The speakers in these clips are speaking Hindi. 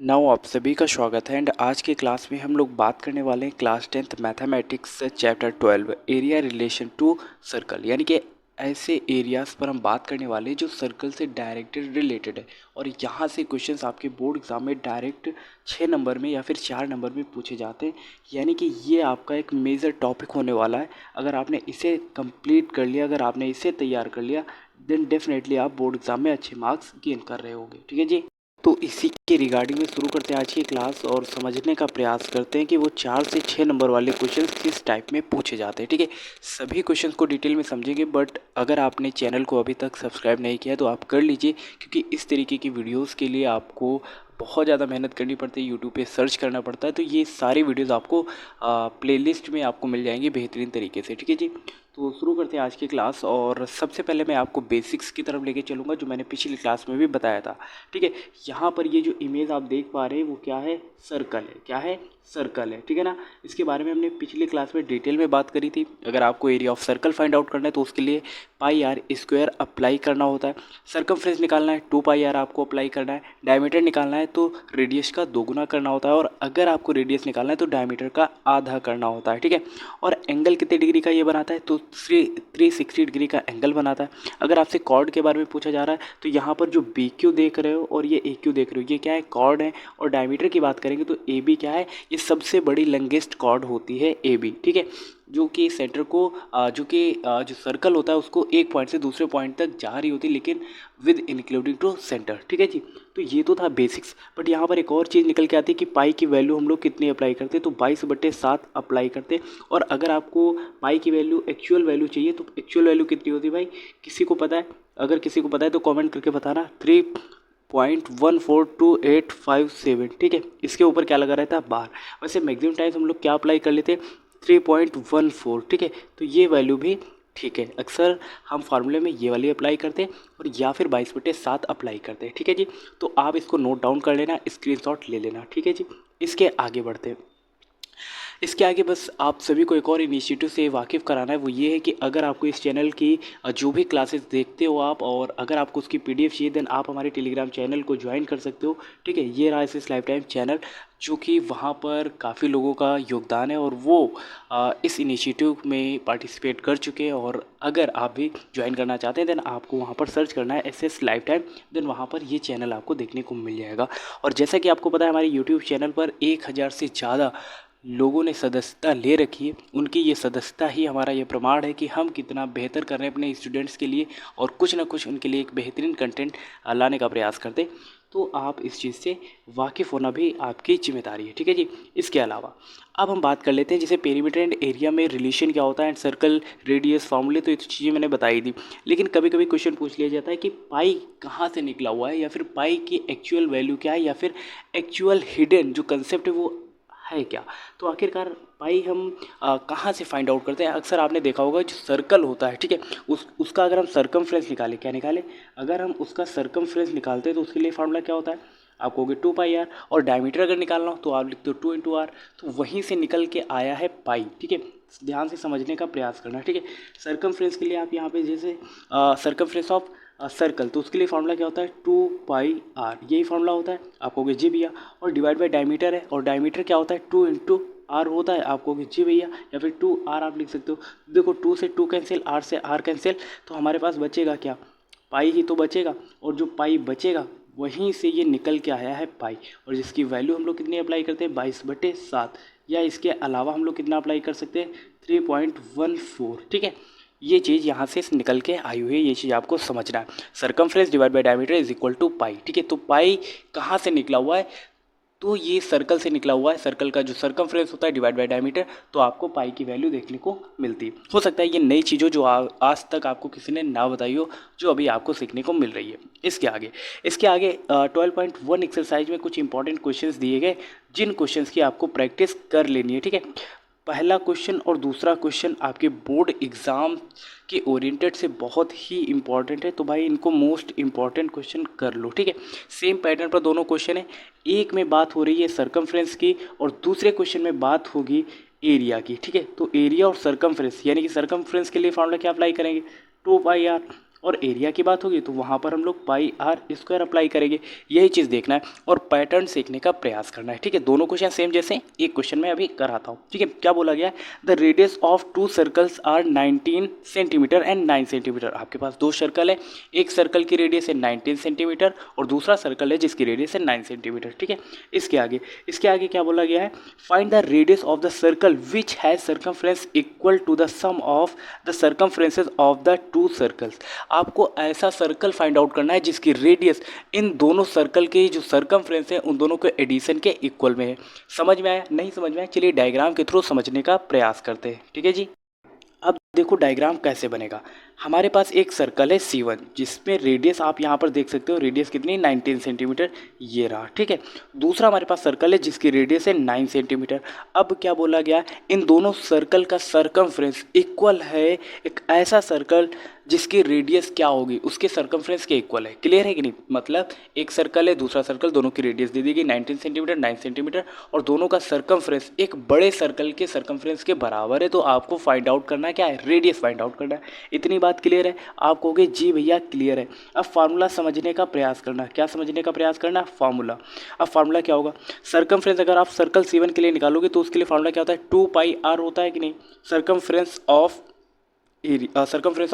नाउ आप सभी का स्वागत है एंड आज के क्लास में हम लोग बात करने वाले हैं class 10th mathematics chapter 12 area relation to circle, यानी कि ऐसे एरियाज़ पर हम बात करने वाले हैं जो सर्कल से डायरेक्टेड रिलेटेड है। और यहाँ से क्वेश्चंस आपके बोर्ड एग्जाम में डायरेक्ट 6 नंबर में या फिर 4 नंबर में पूछे जाते हैं, यानी कि ये आपका एक मेजर टॉपिक होने वाला है। अगर आपने इसे कंप्लीट कर लिया, अगर आपने इसे तैयार कर लिया, देन डेफिनेटली आप बोर्ड एग्जाम में अच्छे मार्क्स गेन कर रहे होंगे। ठीक है जी। तो इसी के रिगार्डिंग में शुरू करते हैं आज की क्लास और समझने का प्रयास करते हैं कि वो 4 से 6 नंबर वाले क्वेश्चंस किस टाइप में पूछे जाते हैं। ठीक है, सभी क्वेश्चंस को डिटेल में समझेंगे, बट अगर आपने चैनल को अभी तक सब्सक्राइब नहीं किया है तो आप कर लीजिए, क्योंकि इस तरीके की वीडियोस के लिए आपको बहुत ज़्यादा मेहनत करनी पड़ती है, यूट्यूब पे सर्च करना पड़ता है। तो ये सारी वीडियोस आपको प्लेलिस्ट में आपको मिल जाएंगी बेहतरीन तरीके से। ठीक है जी। तो शुरू करते हैं आज की क्लास और सबसे पहले मैं आपको बेसिक्स की तरफ लेके चलूँगा, जो मैंने पिछली क्लास में भी बताया था। ठीक है, यहाँ पर ये जो इमेज आप देख पा रहे हैं वो क्या है, सर्कल है। क्या है, सर्कल है। ठीक है ना, इसके बारे में हमने पिछली क्लास में डिटेल में बात करी थी। अगर आपको area of circle find out करना है तो उसके लिए पाई आर स्क्वायर अप्लाई करना होता है। सर्कमफ्रेंस निकालना है, 2 पाई आर आपको अप्लाई करना है। डायमीटर निकालना है तो रेडियस का दोगुना करना होता है, और अगर आपको रेडियस निकालना है तो डायमीटर का आधा करना होता है। ठीक है, और एंगल कितने डिग्री का ये बनाता है, तो 360 डिग्री का एंगल बनाता है। अगर आपसे कॉर्ड के बारे में पूछा जा रहा है तो यहाँ पर जो बी क्यू देख रहे हो और ये ए क्यू देख रहे हो, ये क्या है, कॉर्ड है। और डायमीटर की बात करेंगे तो ए बी क्या है, ये सबसे बड़ी लंगेस्ट कॉर्ड होती है ए बी। ठीक है, जो कि सेंटर को जो सर्कल होता है उसको एक पॉइंट से दूसरे पॉइंट तक जा रही होती है, लेकिन विद इंक्लूडिंग टू सेंटर। ठीक है जी। तो ये तो था बेसिक्स, बट यहाँ पर एक और चीज़ निकल के आती है कि पाई की वैल्यू हम लोग कितनी अप्लाई करते हैं, तो 22/7 अप्लाई करते हैं। और अगर आपको पाई की वैल्यू एक्चुअल वैल्यू चाहिए तो एक्चुअल वैल्यू कितनी होती है भाई, किसी को पता है? अगर किसी को पता है तो कमेंट करके बताना। 3.142857। ठीक है, इसके ऊपर क्या लगा रहता है, बार। वैसे मैक्सिमम टाइम्स हम लोग क्या अप्लाई कर लेते हैं, 3.14। ठीक है, तो ये वैल्यू भी ठीक है। अक्सर हम फार्मूले में ये वाली अप्लाई करते हैं और या फिर 22/7 अप्लाई करते हैं। ठीक है जी, तो आप इसको नोट डाउन कर लेना, स्क्रीनशॉट ले लेना। ठीक है जी, इसके आगे बढ़ते हैं। इसके आगे बस आप सभी को एक और इनिशिएटिव से वाकिफ़ कराना है, वो ये है कि अगर आपको इस चैनल की जो भी क्लासेस देखते हो आप, और अगर आपको उसकी पीडीएफ चाहिए, देन आप हमारे टेलीग्राम चैनल को ज्वाइन कर सकते हो। ठीक है, ये रहा इस लाइफ टाइम चैनल, जो कि वहाँ पर काफ़ी लोगों का योगदान है और वो इस इनिशिएटिव में पार्टिसिपेट कर चुके हैं। और अगर आप भी ज्वाइन करना चाहते हैं देन आपको वहाँ पर सर्च करना है एस लाइफ टाइम, देन वहाँ पर ये चैनल आपको देखने को मिल जाएगा। और जैसा कि आपको पता है, हमारे यूट्यूब चैनल पर 1000 से ज़्यादा लोगों ने सदस्यता ले रखी है। उनकी ये सदस्यता ही हमारा ये प्रमाण है कि हम कितना बेहतर कर रहे हैं अपने स्टूडेंट्स के लिए, और कुछ ना कुछ उनके लिए एक बेहतरीन कंटेंट लाने का प्रयास करते हैं। तो आप इस चीज़ से वाकिफ़ होना भी आपकी जिम्मेदारी है। ठीक है जी। इसके अलावा अब हम बात कर लेते हैं जैसे पेरीमीटर एंड एरिया में रिलेशन क्या होता है, एंड सर्कल रेडियस फार्मूले, तो ये तो चीज़ें मैंने बताई दी। लेकिन कभी कभी क्वेश्चन पूछ लिया जाता है कि पाई कहाँ से निकला हुआ है, या फिर पाई की एक्चुअल वैल्यू क्या है, या फिर एक्चुअल हिडन जो कंसेप्ट है वो है क्या। तो आखिरकार पाई हम कहाँ से फाइंड आउट करते हैं। अक्सर आपने देखा होगा जो सर्कल होता है, ठीक है, उसका अगर हम सर्कमफ्रेंस निकालें, क्या निकालें, अगर हम उसका सर्कमफ्रेंस निकालते हैं तो उसके लिए फार्मूला क्या होता है, आप कहोगे 2 पाई आर। और डायमीटर अगर निकालना हो तो आप लिखते हो 2 × r। तो वहीं से निकल के आया है पाई। ठीक है, ध्यान से समझने का प्रयास करना। ठीक है, सर्कमफ्रेंस के लिए आप यहाँ पे जैसे सर्कमफ्रेंस ऑफ सर्कल, तो उसके लिए फार्मूला क्या होता है, 2 पाई r, यही फार्मूला होता है। आप कहोगे जी भैया। और डिवाइड बाय डायमीटर है, और डायमीटर क्या होता है, 2 × r होता है। आप कहोगे जी भैया, या फिर 2r आप लिख सकते हो। देखो 2 से 2 कैंसिल, r से r कैंसिल, तो हमारे पास बचेगा क्या, पाई ही तो बचेगा। और जो पाई बचेगा वहीं से ये निकल के आया है पाई, और जिसकी वैल्यू हम लोग कितनी अप्लाई करते हैं, 22/7, या इसके अलावा हम लोग कितना अप्लाई कर सकते हैं, 3.14। ठीक है, ये चीज़ यहाँ से निकल के आई हुई है, ये चीज़ आपको समझना है। Circumference divide by diameter is equal to pi. ठीक है, तो पाई कहाँ से निकला हुआ है, तो ये सर्कल से निकला हुआ है। सर्कल का जो सर्कमफ्रेंस होता है डिवाइड बाय डायमीटर, तो आपको पाई की वैल्यू देखने को मिलती है। हो सकता है ये नई चीज़ों जो आज तक आपको किसी ने ना बताई हो, जो अभी आपको सीखने को मिल रही है। इसके आगे 12.1 एक्सरसाइज में कुछ इंपॉर्टेंट क्वेश्चंस दिए गए, जिन क्वेश्चंस की आपको प्रैक्टिस कर लेनी है। ठीक है, पहला क्वेश्चन और दूसरा क्वेश्चन आपके बोर्ड एग्ज़ाम के ओरिएंटेड से बहुत ही इंपॉर्टेंट है, तो भाई इनको मोस्ट इंपॉर्टेंट क्वेश्चन कर लो। ठीक है, सेम पैटर्न पर दोनों क्वेश्चन है। एक में बात हो रही है सर्कमफ्रेंस की और दूसरे क्वेश्चन में बात होगी एरिया की। ठीक है, तो एरिया और सर्कमफ्रेंस, यानी कि सर्कमफ्रेंस के लिए फार्मूला क्या अप्लाई करेंगे, 2 पाई r, और एरिया की बात होगी तो वहाँ पर हम लोग पाई आर स्क्वायर अप्लाई करेंगे। यही चीज़ देखना है और पैटर्न सीखने का प्रयास करना है, ठीक है। दोनों क्वेश्चन सेम जैसे एक क्वेश्चन में अभी कराता हूँ, ठीक है। क्या बोला गया है, the radius of 2 circles are 19 centimetre and 9 centimetre. आपके पास 2 सर्कल है, एक सर्कल की रेडियस है 19 सेंटीमीटर और दूसरा सर्कल है जिसकी रेडियस है 9 सेंटीमीटर, ठीक है। इसके आगे क्या बोला गया है, find the radius of the circle which has circumference equal to the sum of the circumferences of the 2 circles. आपको ऐसा सर्कल फाइंड आउट करना है जिसकी रेडियस इन दोनों सर्कल के जो सर्कमफ्रेंस है उन दोनों के एडिशन के इक्वल में है। समझ में आया, नहीं समझ में आया, चलिए डायग्राम के थ्रू समझने का प्रयास करते हैं, ठीक है जी। अब देखो डायग्राम कैसे बनेगा। हमारे पास एक सर्कल है C1 जिसमें रेडियस आप यहाँ पर देख सकते हो, रेडियस कितनी 19 सेंटीमीटर, ये रहा, ठीक है। दूसरा हमारे पास सर्कल है जिसकी रेडियस है 9 सेंटीमीटर। अब क्या बोला गया, इन दोनों सर्कल का सर्कमफ्रेंस इक्वल है एक ऐसा सर्कल जिसकी रेडियस क्या होगी उसके सर्कमफ्रेंस के इक्वल है। क्लियर है कि नहीं, मतलब एक सर्कल है दूसरा सर्कल, दोनों की रेडियस दे दी गई 19 सेंटीमीटर 9 सेंटीमीटर और दोनों का सर्कमफ्रेंस एक बड़े सर्कल के सर्कमफ्रेंस के बराबर है। तो आपको फाइंड आउट करना है क्या है, रेडियस फाइंड आउट करना है। इतनी बात क्लियर है, आप कहोगे जी भैया क्लियर है। अब फार्मूला समझने का प्रयास करना, क्या समझने का प्रयास करना, फार्मूला। अब फार्मूला क्या होगा, सर्कमफ्रेंस अगर आप सर्कल C1 के लिए निकालोगे तो उसके लिए फार्मूला क्या होता है, 2 पाई आर होता है कि नहीं, सर्कमफ्रेंस ऑफ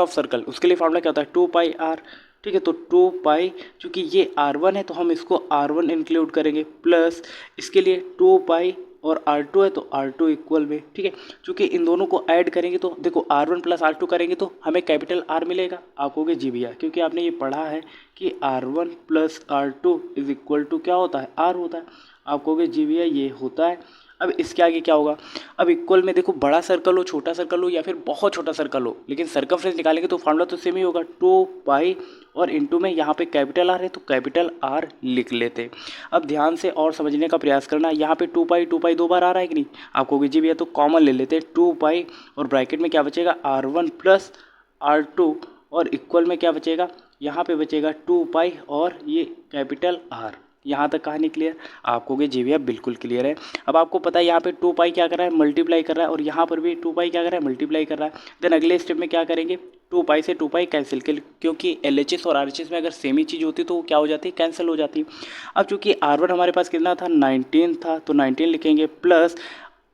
सर्कल, उसके लिए फार्मूला क्या होता है 2 पाई आर, ठीक है। तो 2 पाई, चूँकि ये R1 है तो हम इसको R1 इंक्लूड करेंगे, प्लस इसके लिए 2 पाई और R2 है तो R2 इक्वल में, ठीक है। चूँकि इन दोनों को ऐड करेंगे तो देखो R1 प्लस R2 करेंगे तो हमें कैपिटल R मिलेगा। आप कहोगे जी भैया, क्योंकि आपने ये पढ़ा है कि R1 plus R2 is equal to क्या होता है, R होता है। आप कहोगे जी भैया ये होता है। अब इसके आगे क्या होगा, अब इक्वल में देखो बड़ा सर्कल हो छोटा सर्कल हो या फिर बहुत छोटा सर्कल हो, लेकिन सर्कमफ्रेंस निकालेंगे तो फार्मूला तो सेम ही होगा, 2 पाई और इनटू में यहाँ पे कैपिटल आर है तो कैपिटल आर लिख लेते। अब ध्यान से और समझने का प्रयास करना, यहाँ पे 2 पाई 2 बार आ रहा है कि नहीं, आप कहोगे जी भैया तो कॉमन ले लेते हैं 2 पाई और ब्रैकेट में क्या बचेगा R1 प्लस R2 और इक्वल में क्या बचेगा, यहाँ पे बचेगा 2 पाई और ये कैपिटल आर। यहाँ तक कहानी क्लियर, आप कहोगे जी भैया बिल्कुल क्लियर है। अब आपको पता है यहाँ पे 2 पाई क्या कर रहा है, मल्टीप्लाई कर रहा है और यहाँ पर भी 2 पाई क्या कर रहा है, मल्टीप्लाई कर रहा है। देन अगले स्टेप में क्या करेंगे, 2 पाई से 2 पाई कैंसिल, क्योंकि LHS और RHS में अगर सेम ही चीज़ होती तो वो क्या हो जाती है, कैंसिल हो जाती है। अब चूँकि R1 हमारे पास कितना था 19 था तो 19 लिखेंगे, प्लस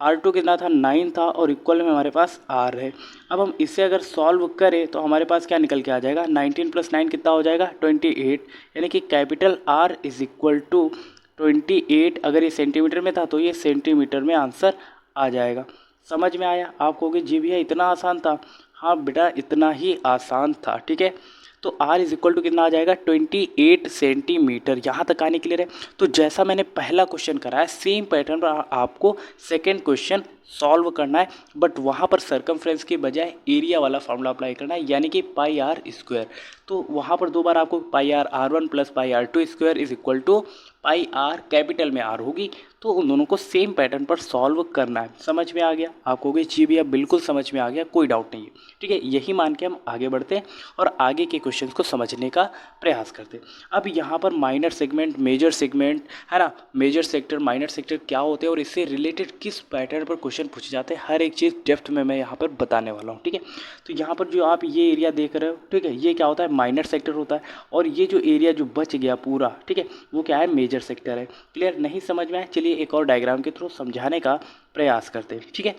R2 कितना था 9 था और इक्वल में हमारे पास R है। अब हम इसे अगर सॉल्व करें तो हमारे पास क्या निकल के आ जाएगा, 19 प्लस 9 कितना हो जाएगा 28, यानी कि capital R is equal to 28। अगर ये सेंटीमीटर में था तो ये सेंटीमीटर में आंसर आ जाएगा। समझ में आया, आप कहोगे जी भैया इतना आसान था, हाँ बेटा इतना ही आसान था, ठीक है। तो R इज इक्वल टू कितना आ जाएगा 28 सेंटीमीटर। यहाँ तक आने क्लियर है। तो जैसा मैंने पहला क्वेश्चन कराया सेम पैटर्न पर आपको सेकेंड क्वेश्चन सॉल्व करना है, बट वहाँ पर सर्कमफ्रेंस के बजाय एरिया वाला फॉर्मूला अप्लाई करना है, यानी कि पाई आर स्क्वायर। तो वहाँ पर 2 बार आपको pi R R1 plus pi R2 square is equal to pi R capital में R होगी। तो उन दोनों को सेम पैटर्न पर सॉल्व करना है। समझ में आ गया, आप कहोगे जी भैया बिल्कुल समझ में आ गया, कोई डाउट नहीं है, ठीक है। यही मान के हम आगे बढ़ते हैं और आगे के क्वेश्चंस को समझने का प्रयास करते हैं। अब यहाँ पर माइनर सेगमेंट, मेजर सेगमेंट है ना, मेजर सेक्टर, माइनर सेक्टर क्या होते हैं और इससे रिलेटेड किस पैटर्न पर क्वेश्चन पूछे जाते हैं, हर एक चीज़ डेप्थ में मैं यहाँ पर बताने वाला हूँ, ठीक है। तो यहाँ पर जो आप ये एरिया देख रहे हो, ठीक है, ये क्या होता है, माइनर सेक्टर होता है और ये जो एरिया जो बच गया पूरा, ठीक है, वो क्या है, मेजर सेक्टर है। क्लियर, नहीं समझ में आया, चलिए एक और डायग्राम के थ्रू समझाने का प्रयास करते हैं, ठीक है।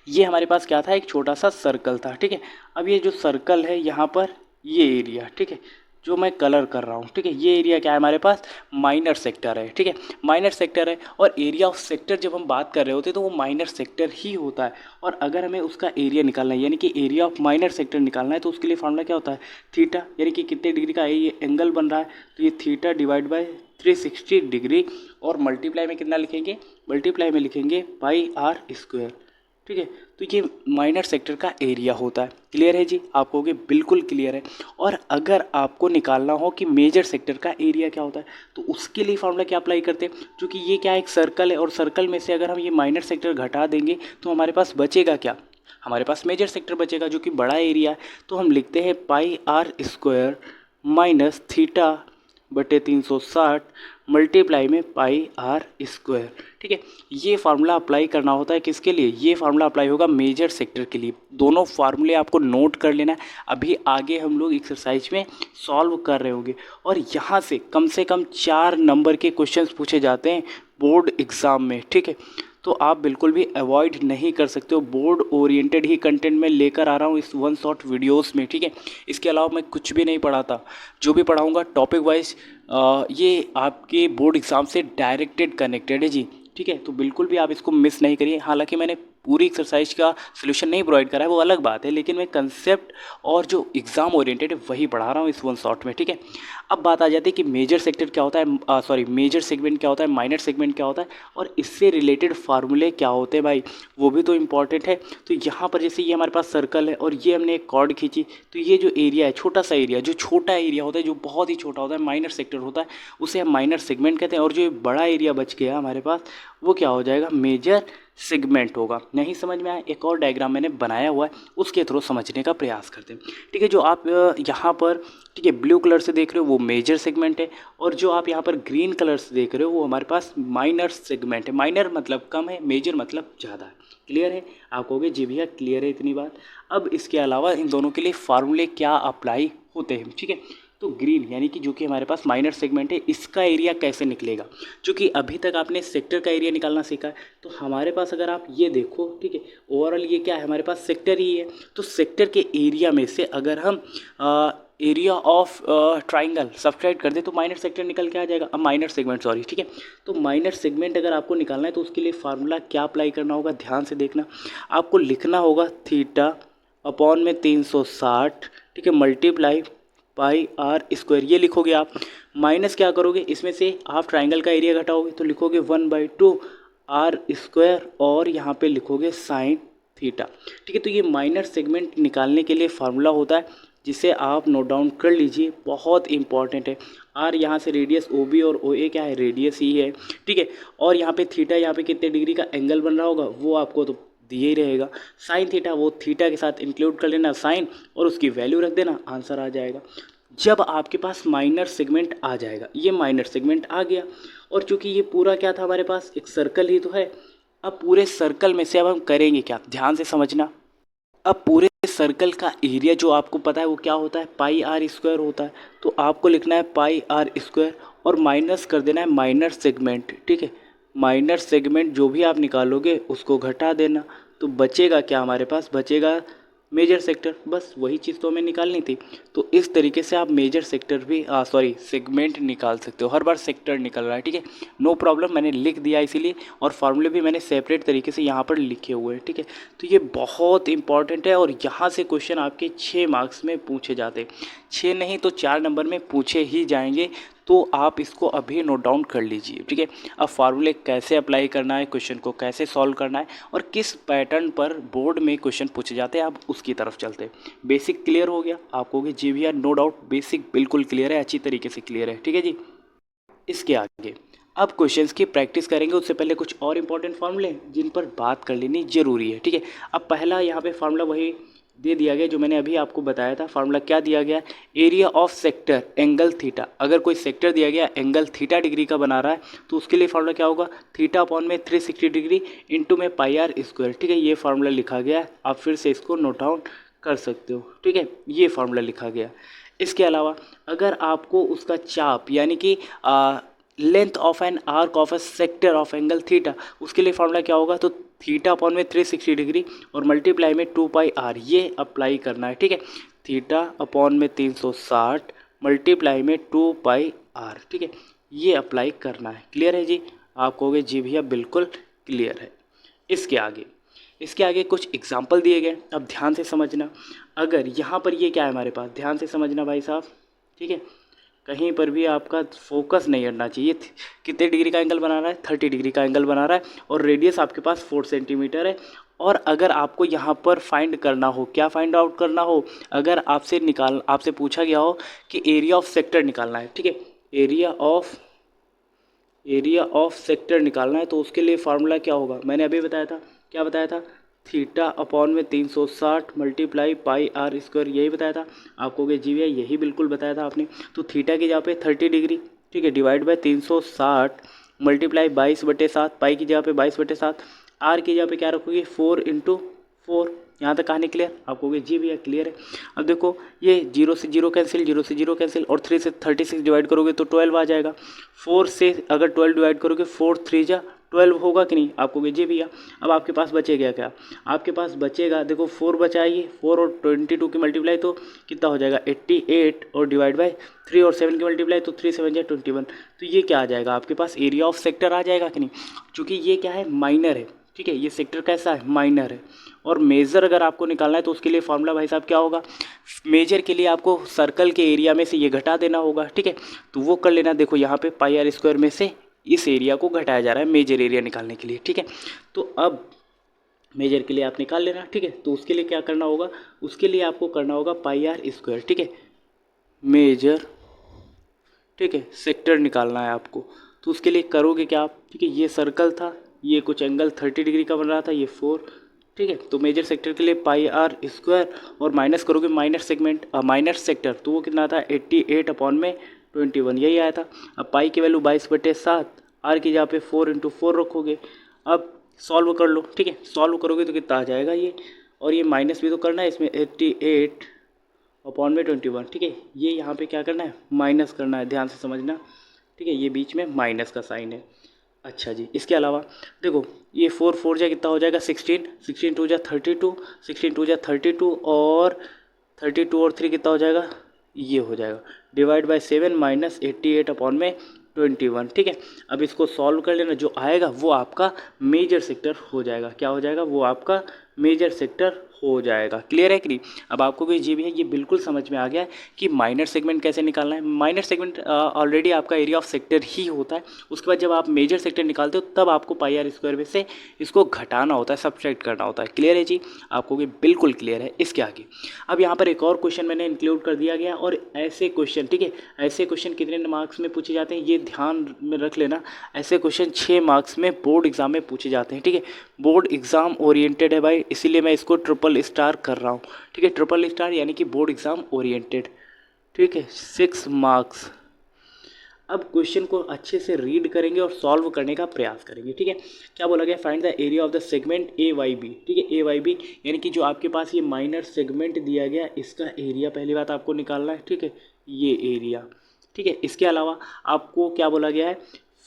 ये हमारे पास क्या था, एक छोटा सा सर्कल था, ठीक है। अब ये जो सर्कल है यहाँ पर ये एरिया, ठीक है, जो मैं कलर कर रहा हूँ, ठीक है, ये एरिया क्या है हमारे पास, माइनर सेक्टर है, ठीक है, माइनर सेक्टर है। और एरिया ऑफ सेक्टर जब हम बात कर रहे होते हैं तो वो माइनर सेक्टर ही होता है। और अगर हमें उसका एरिया निकालना है, यानी कि एरिया ऑफ माइनर सेक्टर निकालना है, तो उसके लिए फार्मूला क्या होता है, थीटा, यानी कि कितने डिग्री का ये एंगल बन रहा है, तो ये थीटा डिवाइड बाय 360 डिग्री और मल्टीप्लाई में कितना लिखेंगे, मल्टीप्लाई में लिखेंगे पाई आर स्क्वायर, ठीक है। तो ये माइनर सेक्टर का एरिया होता है। क्लियर है जी, आप कहोगे बिल्कुल क्लियर है। और अगर आपको निकालना हो कि मेजर सेक्टर का एरिया क्या होता है तो उसके लिए फार्मूला क्या अप्लाई करते हैं, क्योंकि ये क्या एक सर्कल है और सर्कल में से अगर हम ये माइनर सेक्टर घटा देंगे तो हमारे पास बचेगा क्या, हमारे पास मेजर सेक्टर बचेगा जो कि बड़ा एरिया है। तो हम लिखते हैं पाई आर स्क्वायर माइनस थीटा बटे 360 मल्टीप्लाई में पाई आर स्क्वायर। ठीक है, ये फार्मूला अप्लाई करना होता है किसके लिए, ये फार्मूला अप्लाई होगा मेजर सेक्टर के लिए। दोनों फार्मूले आपको नोट कर लेना है, अभी आगे हम लोग एक्सरसाइज में सॉल्व कर रहे होंगे। और यहाँ से कम 4 नंबर के क्वेश्चंस पूछे जाते हैं बोर्ड एग्ज़ाम में। ठीक है, तो आप बिल्कुल भी अवॉइड नहीं कर सकते हो, बोर्ड ओरिएंटेड ही कंटेंट मैं लेकर आ रहा हूँ इस वन शॉट वीडियोस में। ठीक है, इसके अलावा मैं कुछ भी नहीं पढ़ाता, जो भी पढ़ाऊँगा टॉपिक वाइज ये आपके बोर्ड एग्ज़ाम से डायरेक्टेड कनेक्टेड है जी। ठीक है, तो बिल्कुल भी आप इसको मिस नहीं करिए। हालांकि मैंने पूरी एक्सरसाइज का सोल्यूशन नहीं प्रोवाइड करा है, वो अलग बात है, लेकिन मैं कंसेप्ट और जो एग्ज़ाम ओरिएंटेड है वही पढ़ा रहा हूँ इस वन शॉट में। ठीक है, अब बात आ जाती है कि मेजर सेक्टर क्या होता है, सॉरी मेजर सेगमेंट क्या होता है, माइनर सेगमेंट क्या होता है, और इससे रिलेटेड फार्मूले क्या होते हैं भाई, वो भी तो इम्पॉर्टेंट है। तो यहाँ पर जैसे ये हमारे पास सर्कल है और ये हमने एक कॉर्ड खींची, तो ये जो एरिया है, छोटा सा एरिया, जो छोटा एरिया होता है, जो बहुत ही छोटा होता है, माइनर सेक्टर होता है, उसे हम माइनर सेगमेंट कहते हैं। और जो बड़ा एरिया बच गया हमारे पास, वो क्या हो जाएगा, मेजर सेगमेंट होगा। नहीं समझ में आया, एक और डायग्राम मैंने बनाया हुआ है, उसके थ्रू समझने का प्रयास करते हैं। ठीक है, जो आप यहाँ पर ठीक है ब्लू कलर से देख रहे हो वो मेजर सेगमेंट है, और जो आप यहाँ पर ग्रीन कलर से देख रहे हो वो हमारे पास माइनर सेगमेंट है। माइनर मतलब कम है, मेजर मतलब ज़्यादा है। क्लियर है, आप कहोगे जी भैया क्लियर है इतनी बात। अब इसके अलावा इन दोनों के लिए फार्मूले क्या अप्लाई होते हैं। ठीक है, तो ग्रीन यानी कि जो कि हमारे पास माइनर सेगमेंट है, इसका एरिया कैसे निकलेगा, क्योंकि अभी तक आपने सेक्टर का एरिया निकालना सीखा है। तो हमारे पास अगर आप ये देखो, ठीक है, ओवरऑल ये क्या है, हमारे पास सेक्टर ही है। तो सेक्टर के एरिया में से अगर हम एरिया ऑफ ट्राइंगल सब्ट्रैक्ट कर दे तो माइनर सेक्टर निकल के आ जाएगा, माइनर सेगमेंट सॉरी। ठीक है, तो माइनर सेगमेंट अगर आपको निकालना है तो उसके लिए फार्मूला क्या अप्लाई करना होगा, ध्यान से देखना। आपको लिखना होगा थीटा अपॉन में 360, ठीक है, मल्टीप्लाई पाई आर स्क्वायर, ये लिखोगे आप। माइनस क्या करोगे, इसमें से आप ट्राइंगल का एरिया घटाओगे तो लिखोगे 1/2 आर स्क्वायर, और यहाँ पे लिखोगे साइन थीटा। ठीक है, तो ये माइनर सेगमेंट निकालने के लिए फार्मूला होता है, जिसे आप नोट डाउन कर लीजिए, बहुत इंपॉर्टेंट है। आर यहाँ से रेडियस ओ बी, और ओ ए क्या है, रेडियस ही है। ठीक है, और यहाँ पे थीटा, यहाँ पे कितने डिग्री का एंगल बन रहा होगा वो आपको तो दिए ही रहेगा। साइन थीटा, वो थीटा के साथ इंक्लूड कर लेना साइन, और उसकी वैल्यू रख देना, आंसर आ जाएगा। जब आपके पास माइनर सेगमेंट आ जाएगा, ये माइनर सेगमेंट आ गया, और चूंकि ये पूरा क्या था हमारे पास, एक सर्कल ही तो है। अब पूरे सर्कल में से अब हम करेंगे क्या, ध्यान से समझना। अब पूरे सर्कल का एरिया जो आपको पता है वो क्या होता है, पाई आर स्क्वायर होता है। तो आपको लिखना है पाई आर स्क्वायर, और माइनस कर देना है माइनर सेगमेंट। ठीक है, माइनर सेगमेंट जो भी आप निकालोगे उसको घटा देना, तो बचेगा क्या हमारे पास, बचेगा मेजर सेक्टर। बस वही चीज़ तो हमें निकालनी थी। तो इस तरीके से आप मेजर सेक्टर भी सॉरी सेगमेंट निकाल सकते हो। हर बार सेक्टर निकल रहा है, ठीक है, नो प्रॉब्लम, मैंने लिख दिया इसीलिए, और फार्मूले भी मैंने सेपरेट तरीके से यहाँ पर लिखे हुए हैं। ठीक है, तो ये बहुत इंपॉर्टेंट है, और यहाँ से क्वेश्चन आपके 6 मार्क्स में पूछे जाते हैं। 6 नहीं तो 4 नंबर में पूछे ही जाएंगे, तो आप इसको अभी नोट डाउन कर लीजिए। ठीक है, अब फार्मूले कैसे अप्लाई करना है, क्वेश्चन को कैसे सॉल्व करना है, और किस पैटर्न पर बोर्ड में क्वेश्चन पूछे जाते हैं, आप उसकी तरफ चलते हैं। बेसिक क्लियर हो गया, आप कहोगे जी भैया नो डाउट बेसिक बिल्कुल क्लियर है, अच्छी तरीके से क्लियर है। ठीक है जी, इसके आगे अब क्वेश्चंस की प्रैक्टिस करेंगे, उससे पहले कुछ और इंपॉर्टेंट फार्मूले जिन पर बात कर लेनी जरूरी है। ठीक है, अब पहला यहाँ पे फार्मूला वही दे दिया गया जो मैंने अभी आपको बताया था। फार्मूला क्या दिया गया, area of sector angle theta. अगर कोई सेक्टर दिया गया एंगल थीटा डिग्री का बना रहा है, तो उसके लिए फार्मूला क्या होगा, थीटा अपॉन में 360 डिग्री इंटू में पाई आर स्क्वायर। ठीक है, ये फार्मूला लिखा गया है, आप फिर से इसको नोट डाउन कर सकते हो। ठीक है, ये फार्मूला लिखा गया। इसके अलावा अगर आपको उसका चाप यानी कि length of an arc of A sector of angle theta, उसके लिए फार्मूला क्या होगा, तो थीटा अपॉन में 360 डिग्री और मल्टीप्लाई में 2 पाई आर, ये अप्लाई करना है। ठीक है, थीटा अपॉन में 360 मल्टीप्लाई में 2 पाई आर। ठीक है, ये अप्लाई करना है। क्लियर है जी, आप कहोगे जी भैया बिल्कुल क्लियर है। इसके आगे कुछ एग्जाम्पल दिए गए, अब ध्यान से समझना। अगर यहाँ पर ये क्या है हमारे पास, ध्यान से समझना भाई साहब। ठीक है, कहीं पर भी आपका फोकस नहीं हटना चाहिए। कितने डिग्री का एंगल बना रहा है, 30 डिग्री का एंगल बना रहा है, और रेडियस आपके पास 4 सेंटीमीटर है। और अगर आपको यहाँ पर फाइंड करना हो, क्या फाइंड आउट करना हो, अगर आपसे पूछा गया हो कि एरिया ऑफ सेक्टर निकालना है, ठीक है, एरिया ऑफ सेक्टर निकालना है, तो उसके लिए फार्मूला क्या होगा, मैंने अभी बताया था, क्या बताया था, थीटा अपॉन में 360 मल्टीप्लाई पाई आर स्क्वायर, यही बताया था आपको कि जी भैया यही बिल्कुल बताया था आपने। तो थीटा की जगह पे 30 डिग्री, ठीक है, डिवाइड बाय 360 मल्टीप्लाई 22/7, पाई की जगह पे 22/7, आर की जगह पे क्या रखोगे 4 × 4। यहाँ तक कहानी क्लियर? आप कहोगे जी भैया क्लियर है। अब देखो ये 0 से 0 कैंसिल, 0 से 0 कैंसिल, और 3 से 36 डिवाइड करोगे तो 12 आ जाएगा। 4 से अगर 12 डिवाइड करोगे 4 3 जा 12 होगा कि नहीं? आप कहोगे जी भैया। अब आपके पास बचेगा क्या? आपके पास बचेगा, देखो 4 बचाइए, 4 और 22 की मल्टीप्लाई तो कितना हो जाएगा 88, और डिवाइड बाय 3 और 7 की मल्टीप्लाई तो 3 7 जा 21। तो ये क्या आ जाएगा आपके पास? एरिया ऑफ सेक्टर आ जाएगा कि नहीं? क्योंकि ये क्या है, माइनर है, ठीक है, ये सेक्टर कैसा है, माइनर है। और मेजर अगर आपको निकालना है तो उसके लिए फॉर्मूला भाई साहब क्या होगा, मेजर के लिए आपको सर्कल के एरिया में से ये घटा देना होगा, ठीक है। तो वो कर लेना। देखो यहाँ पे पाई आर स्क्वायर में से इस एरिया को घटाया जा रहा है मेजर एरिया निकालने के लिए, ठीक है। तो अब मेजर के लिए आप निकाल लेना, ठीक है। तो उसके लिए क्या करना होगा, उसके लिए आपको करना होगा पाई आर स्क्वायर, ठीक है, मेजर, ठीक है, सेक्टर निकालना है आपको। तो उसके लिए करोगे क्या आप, ठीक है, ये सर्कल था, ये कुछ एंगल 30 डिग्री का बन रहा था, ये 4, ठीक है। तो मेजर सेक्टर के लिए पाई आर स्क्वायर, और माइनस करोगे माइनर सेगमेंट, माइनर सेक्टर, तो वो कितना था 88 अपॉन में 21, यही आया था। अब पाई की वैल्यू 22/7, आर की जगह पे 4 × 4 रखोगे। अब सॉल्व कर लो, ठीक है, सॉल्व करोगे तो कितना आ जाएगा ये, और ये माइनस भी तो करना है इसमें, 88 अपॉन में 21, ठीक है। ये यहाँ पे क्या करना है, माइनस करना है, ध्यान से समझना, ठीक है, ये बीच में माइनस का साइन है। अच्छा जी, इसके अलावा देखो ये 4 4 जा कितना हो जाएगा 16, 16 2 जा 32, 16 2 जा 32, और 32 और 3 कितना हो जाएगा, ये हो जाएगा डिवाइड बाय 7 माइनस 88 अपॉन में 21, ठीक है। अब इसको सॉल्व कर लेना, जो आएगा वो आपका मेजर सेक्टर हो जाएगा। क्या हो जाएगा, वो आपका मेजर सेक्टर हो जाएगा। क्लियर है कि नहीं? अब आपको भी जी भी है, ये बिल्कुल समझ में आ गया है कि माइनर सेगमेंट कैसे निकालना है। माइनर सेगमेंट ऑलरेडी आपका एरिया ऑफ सेक्टर ही होता है। उसके बाद जब आप मेजर सेक्टर निकालते हो तब आपको पाई आर स्क्वायर में से इसको घटाना होता है, सब्ट्रैक्ट करना होता है। क्लियर है जी? आपको भी बिल्कुल क्लियर है। इसके आगे अब यहाँ पर एक और क्वेश्चन मैंने इंक्लूड कर दिया गया, और ऐसे क्वेश्चन, ठीक है, ऐसे क्वेश्चन कितने मार्क्स में पूछे जाते हैं ये ध्यान में रख लेना। ऐसे क्वेश्चन 6 मार्क्स में बोर्ड एग्जाम में पूछे जाते हैं, ठीक है। बोर्ड एग्जाम ओरिएंटेड है भाई, इसीलिए मैं इसको ट्रिपल स्टार कर रहा हूँ, ठीक है, ट्रिपल स्टार यानी कि बोर्ड एग्जाम ओरिएंटेड, ठीक है, 6 मार्क्स। अब क्वेश्चन को अच्छे से रीड करेंगे और सॉल्व करने का प्रयास करेंगे, ठीक है। क्या बोला गया, find the area of the segment A Y B, ठीक है, ए वाई बी यानी कि जो आपके पास ये माइनर सेगमेंट दिया गया इसका एरिया पहली बात आपको निकालना है, ठीक है, ये एरिया, ठीक है। इसके अलावा आपको क्या बोला गया है,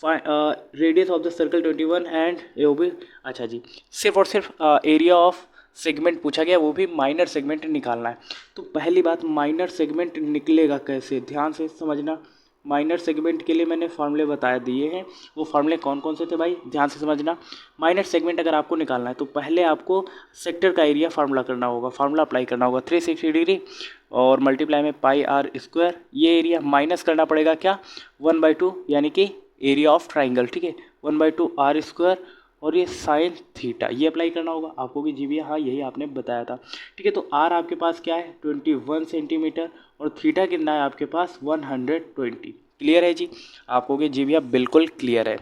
radius of the circle 21 and A B, अच्छा जी, सिर्फ और सिर्फ एरिया ऑफ सेगमेंट पूछा गया, वो भी माइनर सेगमेंट निकालना है। तो पहली बात माइनर सेगमेंट निकलेगा कैसे, ध्यान से समझना। माइनर सेगमेंट के लिए मैंने फार्मूले बता दिए हैं, वो फार्मूले कौन कौन से थे भाई, ध्यान से समझना। माइनर सेगमेंट अगर आपको निकालना है तो पहले आपको सेक्टर का एरिया फार्मूला करना होगा, फार्मूला अप्लाई करना होगा 360 डिग्री और मल्टीप्लाई में पाई आर स्क्वायर, ये एरिया माइनस करना पड़ेगा क्या 1/2 यानी कि एरिया ऑफ ट्राइंगल, ठीक है, 1/2 आर स्क्वायर, और ये साइन थीटा, ये अप्लाई करना होगा आपको भी जी भैया, हाँ यही आपने बताया था, ठीक है। तो आर आपके पास क्या है 21 सेंटीमीटर, और थीटा कितना है आपके पास 120। क्लियर है जी? आपको भी जी भैया बिल्कुल क्लियर है।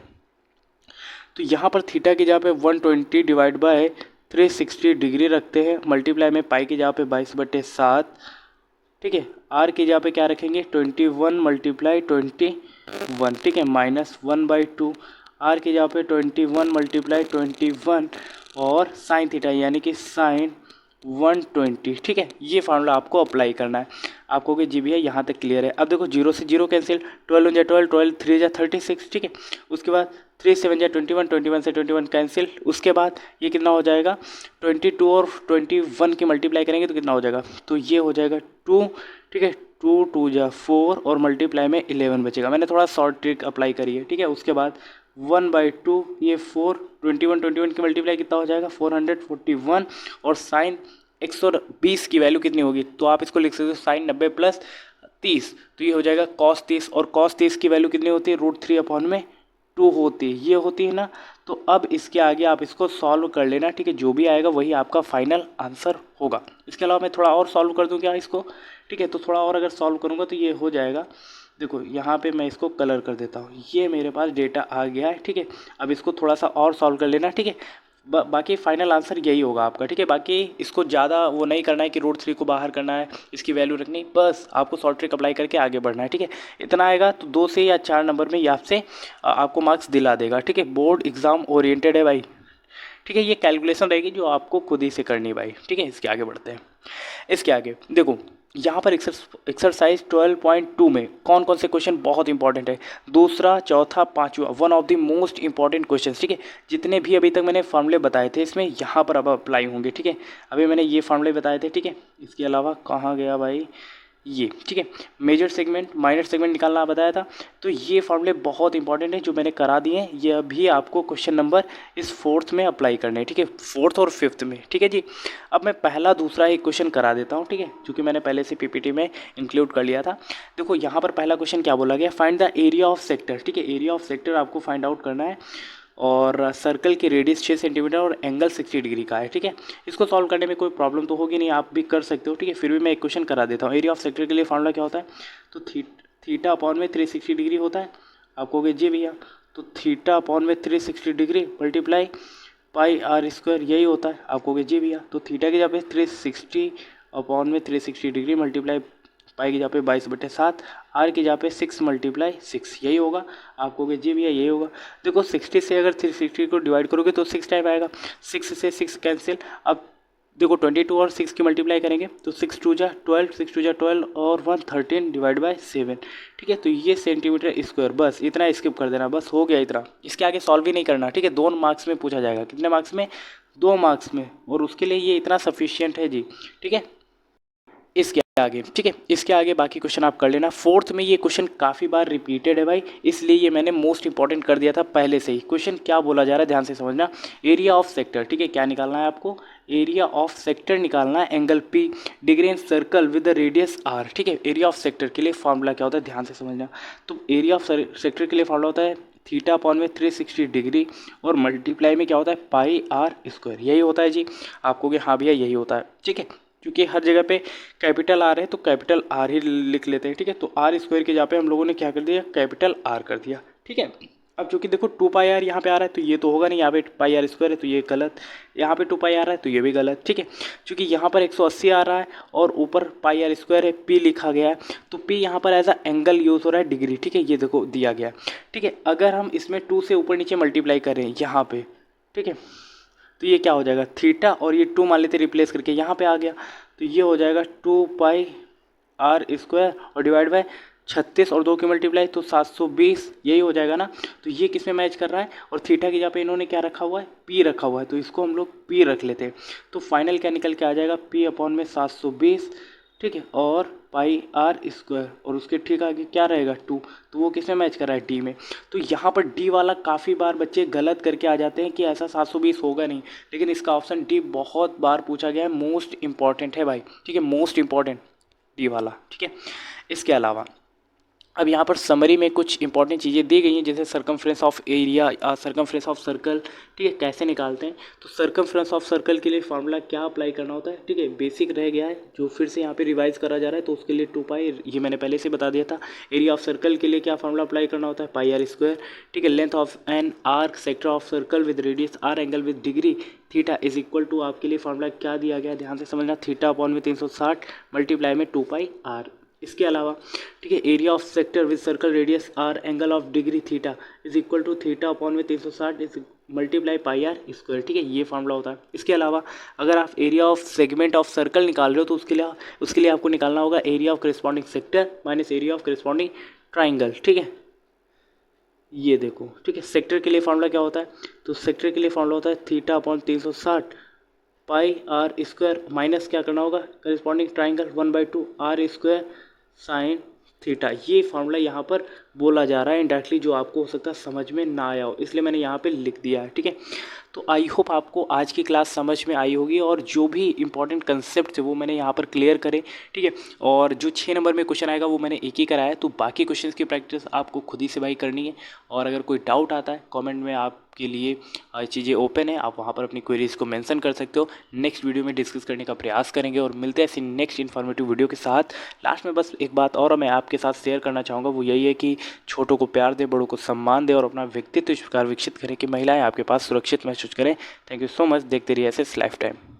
तो यहाँ पर थीटा की जगह पे 120 डिवाइड बाय 360 डिग्री रखते हैं, मल्टीप्लाई में पाई की जगह पे 22/7, ठीक है। आर की जगह पे क्या रखेंगे 21 मल्टीप्लाई 21, ठीक है, माइनस 1/2, आर की जगह पे 21 मल्टीप्लाई 21, और साइन थीटा यानी कि साइन 120, ठीक है। ये फार्मूला आपको अप्लाई करना है। आपको कि जी भैया यहाँ तक क्लियर है। अब देखो 0 से 0 कैंसिल, 12 1 जा 12, 12 3 जा 36, ठीक है। उसके बाद 3 7 जा 21, 21 से 21 कैंसिल। उसके बाद ये कितना हो जाएगा 22 और 21 की मल्टीप्लाई करेंगे तो कितना हो जाएगा, तो ये हो जाएगा 2, ठीक है, 2 2 जा 4 और मल्टीप्लाई में 11 बचेगा। मैंने थोड़ा शॉर्ट ट्रिक अप्लाई करी है, ठीक है। उसके बाद 1/2 ये 4, 21 की मल्टीप्लाई कितना हो जाएगा 441, और साइन 120 की वैल्यू कितनी होगी, तो आप इसको लिख सकते हो साइन 90 प्लस 30, तो ये हो जाएगा कॉस 30, और कॉस 30 की वैल्यू कितनी होती है √3/2 होती है, ये होती है ना। तो अब इसके आगे आप इसको सॉल्व कर लेना, ठीक है, जो भी आएगा वही आपका फाइनल आंसर होगा। इसके अलावा मैं थोड़ा और सॉल्व कर दूं क्या इसको, ठीक है, तो थोड़ा और अगर सॉल्व करूँगा तो ये हो जाएगा। देखो यहाँ पे मैं इसको कलर कर देता हूँ, ये मेरे पास डेटा आ गया है, ठीक है। अब इसको थोड़ा सा और सॉल्व कर लेना, ठीक है। बाकी फाइनल आंसर यही होगा आपका, ठीक है। बाकी इसको ज़्यादा वो नहीं करना है कि रूट 3 को बाहर करना है, इसकी वैल्यू रखनी, बस आपको शॉर्ट ट्रिक अप्लाई करके आगे बढ़ना है, ठीक है। इतना आएगा तो 2 से या 4 नंबर में ये आपसे आपको मार्क्स दिला देगा, ठीक है। बोर्ड एग्ज़ाम ओरिएंटेड है भाई, ठीक है। ये कैलकुलेशन रहेगी जो आपको खुद ही से करनी है भाई, ठीक है। इसके आगे बढ़ते हैं। इसके आगे देखो, यहाँ पर एक्सरसाइज 12.2 में कौन कौन से क्वेश्चन बहुत इंपॉर्टेंट है, दूसरा, चौथा, पांचवा, one of the most important question, ठीक है। जितने भी अभी तक मैंने फार्मूले बताए थे इसमें यहाँ पर अब अप्लाई होंगे, ठीक है। अभी मैंने ये फार्मूले बताए थे, ठीक है। इसके अलावा कहाँ गया भाई ये, ठीक है। मेजर सेगमेंट, माइनर सेगमेंट निकालना बताया था, तो ये फार्मूले बहुत इंपॉर्टेंट है जो मैंने करा दिए हैं। ये अभी आपको क्वेश्चन नंबर इस 4th में अप्लाई करने हैं, ठीक है, 4th और 5th में, ठीक है जी। अब मैं पहला दूसरा एक क्वेश्चन करा देता हूँ, ठीक है, क्योंकि मैंने पहले से पीपीटी में इंक्लूड कर लिया था। देखो यहाँ पर पहला क्वेश्चन क्या बोला गया, find the area of sector, ठीक है। एरिया ऑफ सेक्टर आपको फाइंड आउट करना है, और सर्कल की रेडियस 6 सेंटीमीटर और एंगल 60 डिग्री का है, ठीक है। इसको सॉल्व करने में कोई प्रॉब्लम तो होगी नहीं, आप भी कर सकते हो, ठीक है। फिर भी मैं एक क्वेश्चन करा देता हूँ। एरिया ऑफ सेक्टर के लिए फार्मूला क्या होता है, तो थीटा अपॉन में 360 डिग्री होता है। आप कहोगे जी भैया, तो थीटा अपॉन में 360 degree multiply pi r square यही होता है। आप कहोगे जी भैया, तो थीटा की जगह पे 360 अपॉन में 360 डिग्री मल्टीप्लाई पाई की जगह पे 22/7, आर की जगह पे 6 × 6 यही होगा। आप कहोगे जी भैया यही होगा। देखो 60 से अगर 360 को डिवाइड करोगे तो 6 टाइम आएगा, 6 से 6 कैंसिल। अब देखो 22 और 6 की मल्टीप्लाई करेंगे तो 6 2 जा 12, 6 2 जा 12 और 113 / 7, ठीक है। तो ये सेंटीमीटर स्क्वायर, बस इतना स्किप कर देना, बस हो गया इतना। इसके आगे सॉल्व ही नहीं करना, ठीक है। 2 मार्क्स में पूछा जाएगा, कितने मार्क्स में, 2 मार्क्स में, और उसके लिए ये इतना सफिशियंट है जी, ठीक है। इसके आगे, ठीक है, इसके आगे बाकी क्वेश्चन आप कर लेना। 4th में ये क्वेश्चन काफ़ी बार रिपीटेड है भाई, इसलिए ये मैंने मोस्ट इंपॉर्टेंट कर दिया था पहले से ही। क्वेश्चन क्या बोला जा रहा है ध्यान से समझना, एरिया ऑफ सेक्टर, ठीक है। क्या निकालना है आपको, एरिया ऑफ सेक्टर निकालना है, angle P, degree in circle with the radius R, ठीक है। एरिया ऑफ सेक्टर के लिए फॉर्मूला क्या होता है ध्यान से समझना। तो एरिया ऑफ सेक्टर के लिए फॉर्मूला होता है थीटा अपॉन में 360 डिग्री और मल्टीप्लाई में क्या होता है पाई आर स्क्वायर, यही होता है जी। आप कहोगे हाँ भैया यही होता है, ठीक है। क्योंकि हर जगह पे कैपिटल आर है तो कैपिटल आर ही लिख लेते हैं, ठीक है। तो आर स्क्वायर के जगह पे हम लोगों ने क्या कर दिया, कैपिटल आर कर दिया, ठीक है। अब चूंकि देखो 2 पाई आर यहाँ पे आ रहा है तो ये तो होगा नहीं, यहाँ पे पाई आर स्क्वायर है तो ये गलत, यहाँ पे 2 पाई आ रहा है तो ये भी गलत, ठीक है। क्योंकि यहाँ पर 180 आ रहा है और ऊपर पाई आर स्क्वायर है, पी लिखा गया है, तो पी यहाँ पर एज अ एंगल यूज़ हो रहा है, डिग्री, ठीक है। ये देखो दिया गया है, ठीक है। अगर हम इसमें 2 से ऊपर नीचे मल्टीप्लाई करें यहाँ पे, ठीक है, तो ये क्या हो जाएगा थीटा, और ये 2 मान लेते रिप्लेस करके यहाँ पे आ गया, तो ये हो जाएगा 2 पाई आर स्क्वायर और डिवाइड बाय 36 और 2 की मल्टीप्लाई तो 720, यही हो जाएगा ना। तो ये किस में मैच कर रहा है, और थीटा की जगह पे इन्होंने क्या रखा हुआ है, पी रखा हुआ है, तो इसको हम लोग पी रख लेते हैं। तो फाइनल क्या निकल के आ जाएगा, पी अपॉन में 720, ठीक है, और पाई आर स्क्वायर, और उसके ठीक आगे क्या रहेगा 2, तो वो किस में मैच कर रहा है डी में। तो यहाँ पर डी वाला काफ़ी बार बच्चे गलत करके आ जाते हैं कि ऐसा 720 होगा नहीं, लेकिन इसका ऑप्शन डी बहुत बार पूछा गया है, मोस्ट इंपॉर्टेंट है भाई, ठीक है, मोस्ट इंपॉर्टेंट डी वाला, ठीक है। इसके अलावा अब यहाँ पर समरी में कुछ इंपॉर्टेंट चीज़ें दी गई हैं, जैसे circumference of area, circumference of circle, ठीक है, कैसे निकालते हैं। तो सर्कमफ्रेंस ऑफ सर्कल के लिए फार्मूला क्या अप्लाई करना होता है, ठीक है, बेसिक रह गया है जो फिर से यहाँ पे रिवाइज करा जा रहा है, तो उसके लिए 2 पाई, ये मैंने पहले से बता दिया था। एरिया ऑफ सर्कल के लिए क्या फार्मूला अप्लाई करना होता है, पाई आर स्क्वायर, ठीक है। Length of an arc sector of circle with radius r angle with degree theta is equal to, आपके लिए फार्मूला क्या दिया गया ध्यान से समझना, थीटा अपॉन में 360 मल्टीप्लाई में 2 पाई आर। इसके अलावा, ठीक है, area of sector with circle radius r angle of degree theta is equal to theta upon में 360 is multiply pi r square, ठीक है, ये फार्मूला होता है। इसके अलावा अगर आप area of segment of circle निकाल रहे हो तो उसके लिए आपको निकालना होगा area of corresponding sector minus area of corresponding triangle, ठीक है। ये देखो, ठीक है, सेक्टर के लिए फार्मूला क्या होता है, तो सेक्टर के लिए फार्मूला होता है theta upon 360 pi r square minus क्या करना होगा, corresponding triangle 1/2 r square sine theta. ये फार्मूला यहाँ पर बोला जा रहा है इनडायरेक्टली, जो आपको हो सकता है समझ में ना आया हो, इसलिए मैंने यहाँ पे लिख दिया है, ठीक है। तो आई होप आपको आज की क्लास समझ में आई होगी, और जो भी इंपॉर्टेंट कंसेप्ट थे वो मैंने यहाँ पर क्लियर करे, ठीक है। और जो 6 नंबर में क्वेश्चन आएगा वो मैंने एक ही कराया है, तो बाकी क्वेश्चन की प्रैक्टिस आपको खुद ही से भाई करनी है। और अगर कोई डाउट आता है कॉमेंट में, आपके लिए चीज़ें ओपन है, आप वहाँ पर अपनी क्वेरीज को मेंशन कर सकते हो। नेक्स्ट वीडियो में डिस्कस करने का प्रयास करेंगे, और मिलते हैं ऐसी नेक्स्ट इन्फॉर्मेटिव वीडियो के साथ। लास्ट में बस एक बात और मैं आपके साथ शेयर करना चाहूँगा, वो यही है कि छोटों को प्यार दें, बड़ों को सम्मान दें और अपना व्यक्तित्व इस प्रकार विकसित करें कि महिलाएं आपके पास सुरक्षित महसूस करें। Thank you so much. देखते रहिए एसएस लाइफ टाइम।